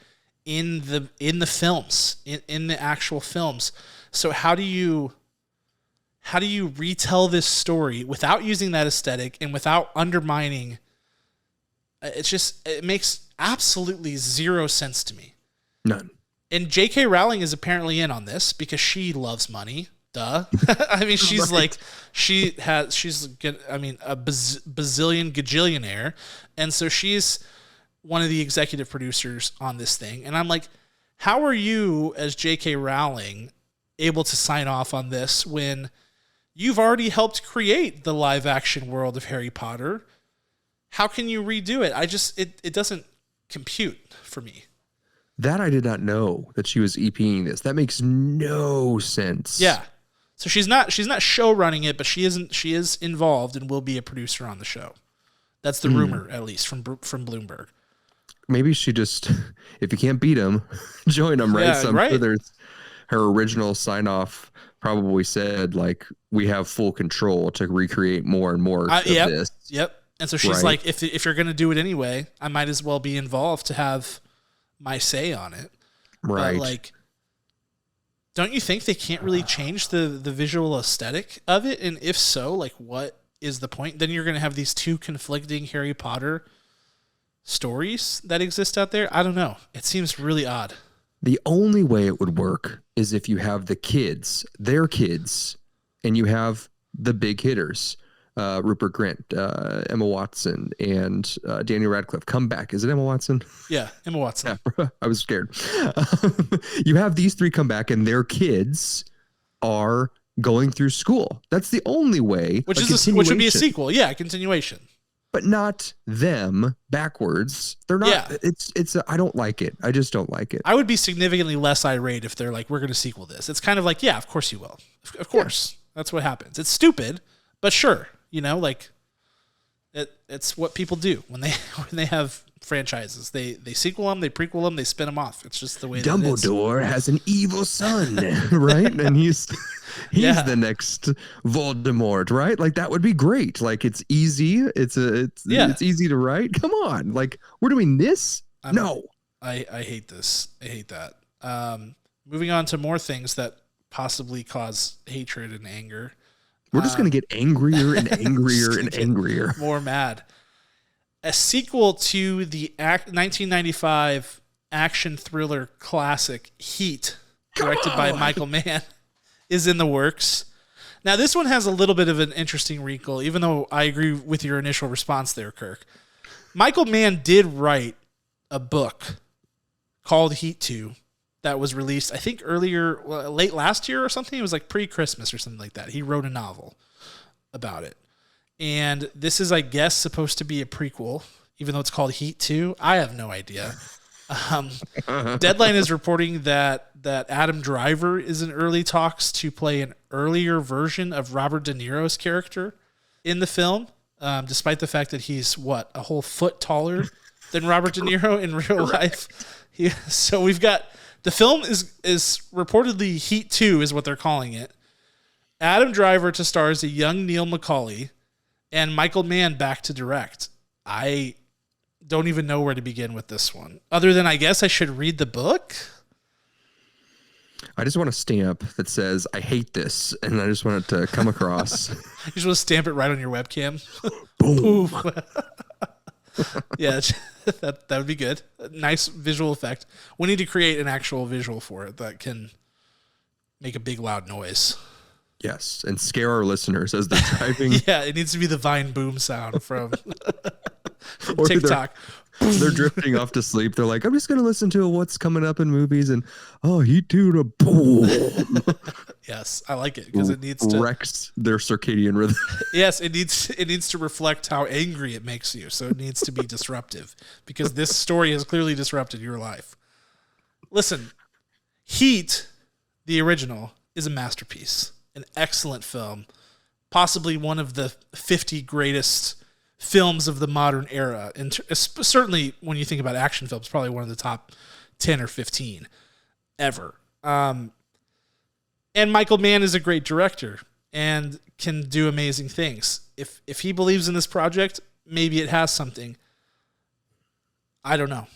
in the films, in the actual films. So how do you retell this story without using that aesthetic and without undermining? It makes absolutely zero sense to me. None. And J.K. Rowling is apparently in on this because she loves money. Duh. I mean, she's right. she's a bazillion gajillionaire. And so she's one of the executive producers on this thing. And I'm like, how are you as J.K. Rowling able to sign off on this when you've already helped create the live action world of Harry Potter? How can you redo it? It doesn't compute for me. That I did not know that she was EPing this. That makes no sense. Yeah. So she's not show running it, but she is involved and will be a producer on the show. That's the rumor, at least from Bloomberg. Maybe she just, if you can't beat them, join them, right? Yeah, So I'm right. sure there's her original sign off probably said, like, we have full control to recreate more and more of this. Yep. And so she's like, if you're going to do it anyway, I might as well be involved to have my say on it. Right. But like, don't you think they can't really change the visual aesthetic of it? And if so, like, what is the point? Then you're going to have these two conflicting Harry Potter stories that exist out there. I don't know. It seems really odd. The only way it would work is if you have their kids, and you have the big hitters, Rupert Grint, Emma Watson, and Daniel Radcliffe come back. Is it Emma Watson? Yeah, Emma Watson. Yeah, I was scared. You have these three come back, and their kids are going through school. That's the only way. Which would be a sequel. Yeah, a continuation. But not them backwards. They're not. Yeah. It's. I don't like it. I just don't like it. I would be significantly less irate if they're like, we're going to sequel this. It's kind of like, yeah, of course you will. Of course. Yeah. That's what happens. It's stupid, but sure. Like it's what people do when they have franchises. They sequel them, they prequel them, they spin them off. It's just the way Dumbledore has an evil son, right? And he's the next Voldemort, right? Like, that would be great. Like, it's easy. It's easy to write. Come on. Like, we're doing this? No. I hate this. I hate that. Moving on to more things that possibly cause hatred and anger. We're just going to get angrier and angrier and angrier. More mad. A sequel to the 1995 action thriller classic Heat, directed by Michael Mann, is in the works. Now, this one has a little bit of an interesting wrinkle, even though I agree with your initial response there, Kirk. Michael Mann did write a book called Heat 2 that was released, I think, late last year or something. It was like pre-Christmas or something like that. He wrote a novel about it. And this is, I guess, supposed to be a prequel, even though it's called Heat 2. I have no idea. Deadline is reporting that Adam Driver is in early talks to play an earlier version of Robert De Niro's character in the film, despite the fact that he's, a whole foot taller than Robert De Niro in real life. So we've got... The film is reportedly Heat 2 is what they're calling it. Adam Driver to star as a young Neil McCauley, and Michael Mann back to direct. I don't even know where to begin with this one, other than I guess I should read the book. I just want a stamp that says, I hate this, and I just want it to come across. You just want to stamp it right on your webcam. Boom. Yeah, that would be good. A nice visual effect. We need to create an actual visual for it that can make a big loud noise. Yes, and scare our listeners as they're driving. Yeah, it needs to be the Vine boom sound from TikTok. They're drifting off to sleep. They're like, I'm just gonna listen to what's coming up in movies, and he do the boom. Yes, I like it because it needs to wrecks their circadian rhythm. Yes, it needs to reflect how angry it makes you. So it needs to be disruptive because this story has clearly disrupted your life. Listen, Heat, the original, is a masterpiece, an excellent film, possibly one of the 50 greatest films of the modern era. And certainly when you think about action films, probably one of the top 10 or 15 ever. And Michael Mann is a great director and can do amazing things. If he believes in this project, maybe it has something. I don't know.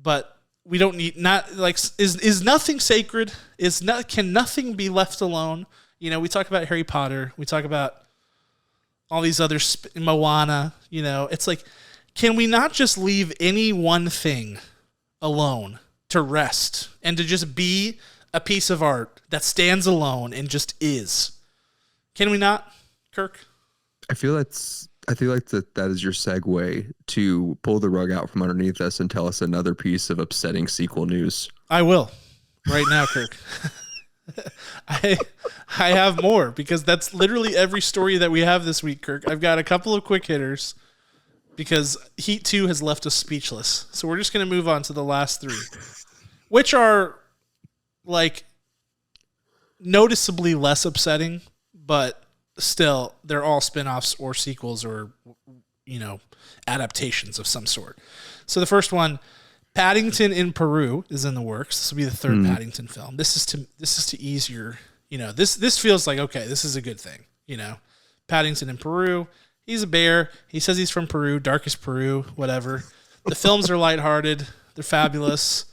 But we don't need is nothing sacred? Can nothing be left alone? You know, we talk about Harry Potter, we talk about all these other Moana, you know, it's like, can we not just leave any one thing alone to rest and to just be a piece of art that stands alone and just is? Can we not, Kirk? I feel like that is your segue to pull the rug out from underneath us and tell us another piece of upsetting sequel news. I will right now, Kirk. I have more because that's literally every story that we have this week, Kirk. I've got a couple of quick hitters because Heat 2 has left us speechless. So we're just going to move on to the last three, which are like noticeably less upsetting, but still they're all spin-offs or sequels or, you know, adaptations of some sort. So the first one, Paddington in Peru, is in the works. This will be the third Paddington film. This is to ease your, you know, this feels like, okay, this is a good thing, you know. Paddington in Peru. He's a bear. He says he's from Peru, darkest Peru, whatever. The films are lighthearted. They're fabulous.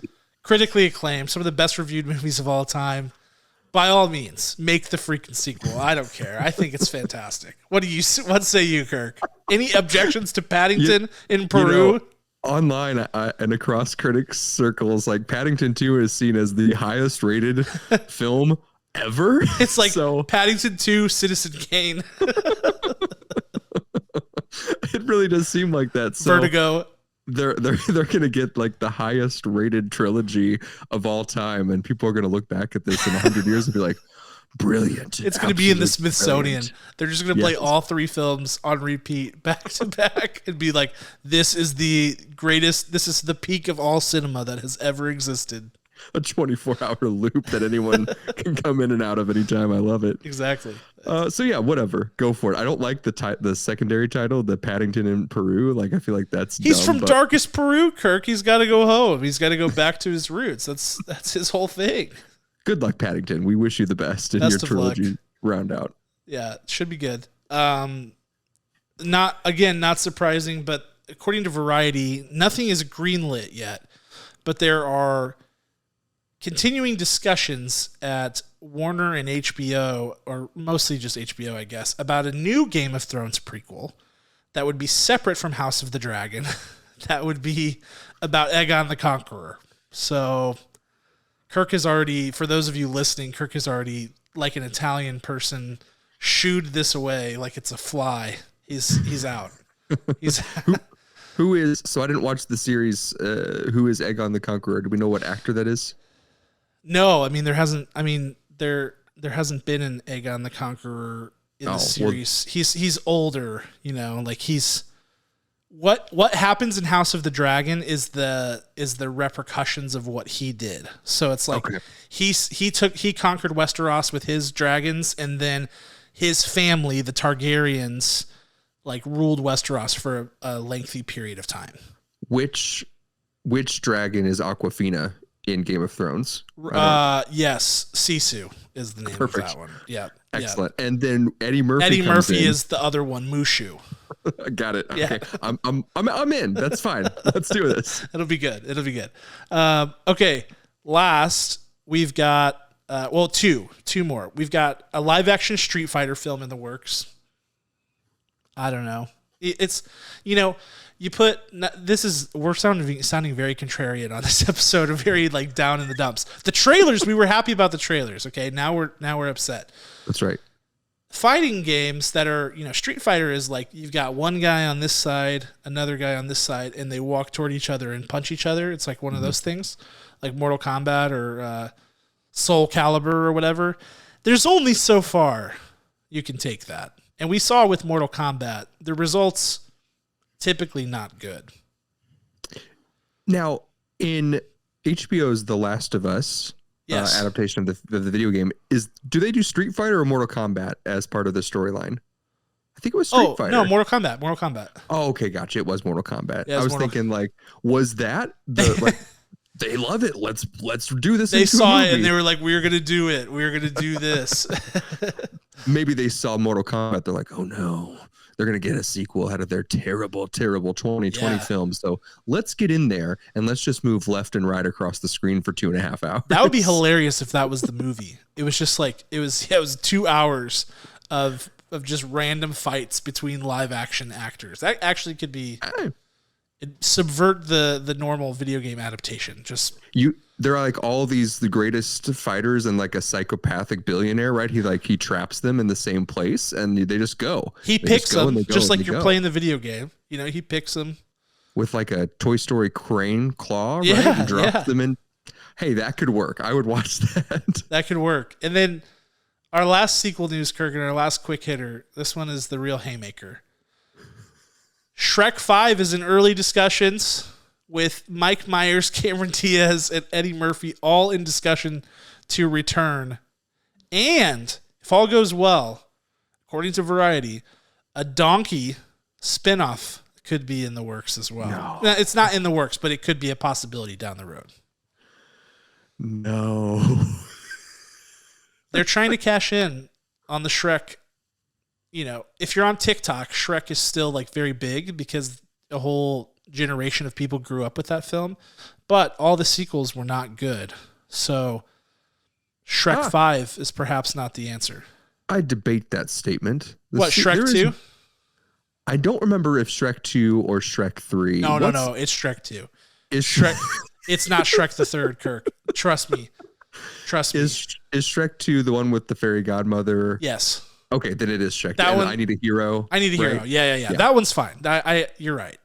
Critically acclaimed. Some of the best reviewed movies of all time. By all means, make the freaking sequel. I don't care. I think it's fantastic. What say you, Kirk? Any objections to Paddington in Peru? You know, online and across critics circles, like Paddington 2 is seen as the highest rated film ever. It's like Paddington 2, Citizen Kane. It really does seem like that. So Vertigo. They're gonna get like the highest rated trilogy of all time, and people are gonna look back at this in 100 years and be like, brilliant. It's going to be in the Smithsonian. Brilliant. They're just going to play all three films on repeat back to back and be like, this is the greatest, this is the peak of all cinema that has ever existed. A 24-hour loop that anyone can come in and out of anytime. I love it. Exactly. So yeah, whatever. Go for it. I don't like the secondary title, the Paddington in Peru. Like, I feel like that's He's dumb, from darkest Peru, Kirk. He's got to go home. He's got to go back to his roots. That's his whole thing. Good luck, Paddington. We wish you the best in your trilogy round out. Yeah, it should be good. Not surprising, but according to Variety, nothing is greenlit yet. But there are continuing discussions at Warner and HBO, or mostly just HBO, I guess, about a new Game of Thrones prequel that would be separate from House of the Dragon. That would be about Aegon the Conqueror. So Kirk has already, for those of you listening, Kirk has already, like an Italian person, shooed this away like it's a fly. He's out. He's who is, so I didn't watch the series, who is Aegon the Conqueror? Do we know what actor that is? No, there hasn't been an Aegon the Conqueror in the series. Well, he's older, like he's what happens in House of the Dragon is the repercussions of what he did. So it's like he conquered Westeros with his dragons, and then his family, the Targaryens, like ruled Westeros for a lengthy period of time. Which dragon is Awkwafina in Game of Thrones? Yes, Sisu is the name of that one. Yeah, excellent. Yeah. And then Eddie Murphy. Eddie Murphy is the other one, Mushu. Got it. Okay, yeah. I'm in. That's fine. Let's do this. It'll be good. Okay. Last, we've got two more. We've got a live action Street Fighter film in the works. I don't know. It's we're sounding very contrarian on this episode, or very like down in the dumps. The trailers, we were happy about the trailers. Okay, now we're upset. That's right. fighting games that are, Street Fighter is like you've got one guy on this side, another guy on this side, and they walk toward each other and punch each other. It's like one of those things, like Mortal Kombat or Soul Calibur or whatever. There's only so far you can take that. And we saw with Mortal Kombat, the results typically not good. Now, in HBO's The Last of Us adaptation of the video game, do they do Street Fighter or Mortal Kombat as part of the storyline? I think it was Street Fighter. No, Mortal Kombat. Oh, okay, gotcha. It was Mortal Kombat. Yeah, I was thinking, like, was that the like? They love it. Let's do this. They saw it and they were like, "We're gonna do it. We're gonna do this." Maybe they saw Mortal Kombat. They're like, "Oh no, they're gonna get a sequel out of their terrible 2020 film." So let's get in there and let's just move left and right across the screen for 2.5 hours. That would be hilarious if that was the movie. It was just like it was 2 hours of just random fights between live action actors. That actually could be. Subvert the normal video game adaptation. They're like all the greatest fighters and like a psychopathic billionaire, right? He traps them in the same place and they just go. He picks them just like you're playing the video game. He picks them with like a Toy Story crane claw, right? Yeah, and drops them in. Hey, that could work. I would watch that. That could work. And then our last sequel news, Kirk, and our last quick hitter. This one is the real haymaker. Shrek 5 is in early discussions with Mike Myers, Cameron Diaz, and Eddie Murphy all in discussion to return. And if all goes well, according to Variety, a Donkey spinoff could be in the works as well. No, it's not in the works, but it could be a possibility down the road. No. They're trying to cash in on the Shrek. If you're on TikTok, Shrek is still like very big because a whole generation of people grew up with that film, but all the sequels were not good. So Shrek 5 is perhaps not the answer. I debate that statement. Shrek 2? I don't remember if Shrek 2 or Shrek 3. No, it's Shrek 2. Is Shrek? It's not Shrek the Third, Kirk. Trust me. Is Shrek 2 the one with the fairy godmother? Yes. Okay, then it is Shrek. That one, I Need a Hero. I Need a Hero. Yeah. That one's fine. You're right.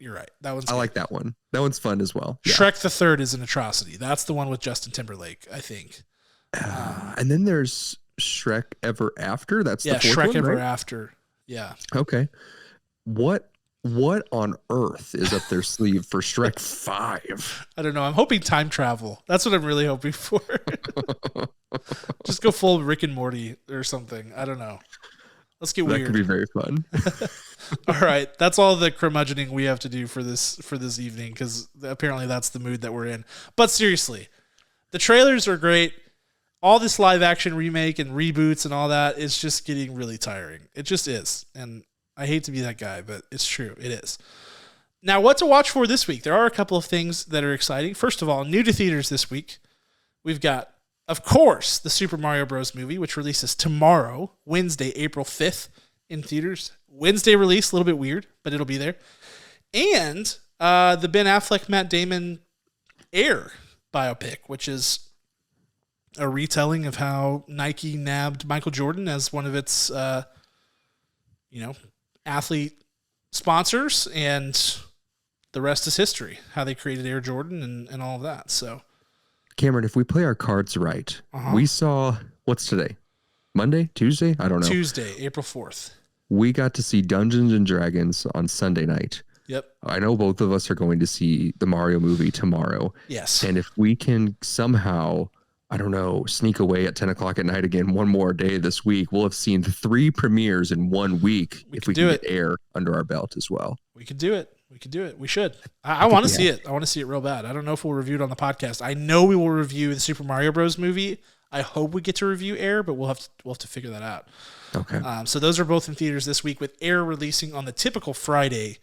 That one's. I like that one. That one's fun as well. Yeah. Shrek the Third is an atrocity. That's the one with Justin Timberlake, I think. And then there's Shrek Ever After. That's the fourth Shrek one, Ever right? After. Yeah. Okay. What on earth is up their sleeve for Shrek 5? I don't know. I'm hoping time travel. That's what I'm really hoping for. Just go full Rick and Morty or something. I don't know. Let's get weird. That could be very fun. All right. That's all the curmudgeoning we have to do for this evening because apparently that's the mood that we're in. But seriously, the trailers are great. All this live action remake and reboots and all that is just getting really tiring. It just is. And I hate to be that guy, but it's true. It is. Now, what to watch for this week? There are a couple of things that are exciting. First of all, new to theaters this week, we've got, of course, the Super Mario Bros. Movie, which releases tomorrow, Wednesday, April 5th, in theaters. Wednesday release, a little bit weird, but it'll be there. And the Ben Affleck, Matt Damon Air biopic, which is a retelling of how Nike nabbed Michael Jordan as one of its, athlete sponsors, and the rest is history, how they created Air Jordan and all of that. So, Cameron, if we play our cards right, we saw, what's today? Monday? Tuesday? I don't know. Tuesday, April 4th. We got to see Dungeons and Dragons on Sunday night. Yep. I know both of us are going to see the Mario movie tomorrow. Yes. And if we can somehow, I don't know, sneak away at 10 o'clock at night again one more day this week, we'll have seen 3 premieres in 1 week if we can get Air under our belt as well. We could do it. We should. I want to see it. I want to see it real bad. I don't know if we'll review it on the podcast. I know we will review the Super Mario Bros. Movie. I hope we get to review Air, but we'll have to figure that out. Okay. So those are both in theaters this week, with Air releasing on the typical Friday,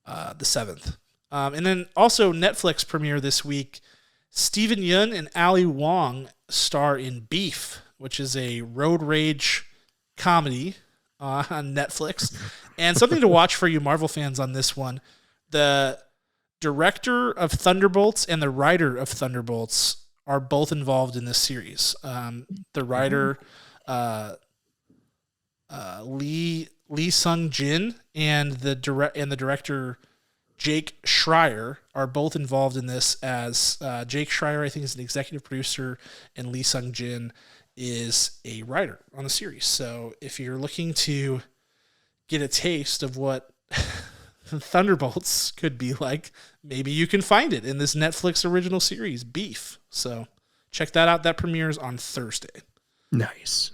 the 7th. And then also Netflix premiere this week. Steven Yeun and Ali Wong star in Beef, which is a road rage comedy on Netflix. And something to watch for you Marvel fans on this one. The director of Thunderbolts and the writer of Thunderbolts are both involved in this series. The writer, Lee Sung Jin and the director Jake Schreier are both involved in this. As Jake Schreier, I think, is an executive producer, and Lee Sung Jin is a writer on the series. So if you're looking to get a taste of what Thunderbolts could be like, maybe you can find it in this Netflix original series, Beef. So check that out. That premieres on Thursday. Nice.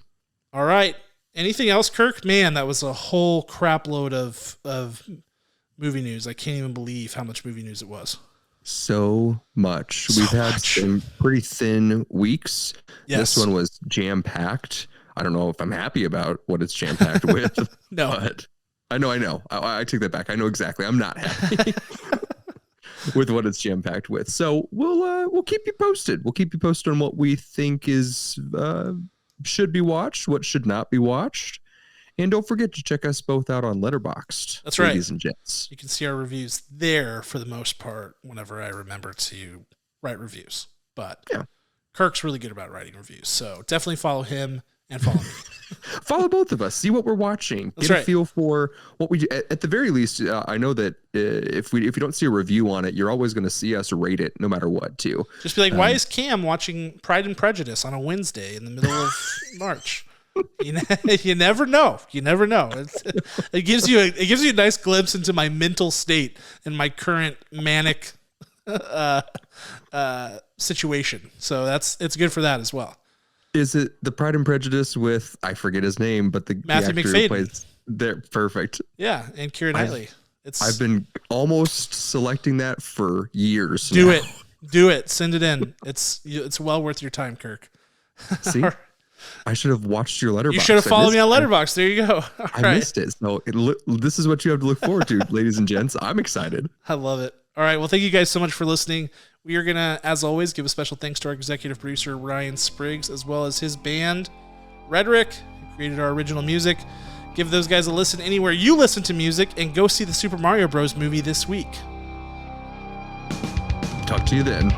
All right. Anything else, Kirk? Man, that was a whole crap load of movie news. I can't even believe how much movie news it was. So much. We've had some pretty thin weeks. Yes. This one was jam-packed. I don't know if I'm happy about what it's jam-packed with. No. But I know. I take that back. I know exactly. I'm not happy with what it's jam-packed with. So we'll keep you posted. We'll keep you posted on what we think is should be watched, what should not be watched. And don't forget to check us both out on Letterboxd. That's right. Ladies and gents. You can see our reviews there for the most part whenever I remember to write reviews. But yeah, Kirk's really good about writing reviews. So definitely follow him and follow me. Follow both of us. See what we're watching. That's Get right. a feel for what we do. At the very least, I know that if you don't see a review on it, you're always going to see us rate it no matter what, too. Just be like, why is Cam watching Pride and Prejudice on a Wednesday in the middle of March? You never know. You never know. It gives you a nice glimpse into my mental state and my current manic situation. So it's good for that as well. Is it the Pride and Prejudice with, I forget his name, but the Matthew actor McFadden. who plays there? Perfect. Yeah, and Keira Knightley. I've been almost selecting that for years. Do now. Do it. Send it in. It's well worth your time, Kirk. See, I should have watched your Letterboxd. You should have followed me on Letterboxd. There you go. I missed it. So this is what you have to look forward to, ladies and gents. I'm excited. I love it. All right. Well, thank you guys so much for listening. We are going to, as always, give a special thanks to our executive producer, Ryan Spriggs, as well as his band, Rhetoric, who created our original music. Give those guys a listen anywhere you listen to music, and go see the Super Mario Bros. Movie this week. Talk to you then.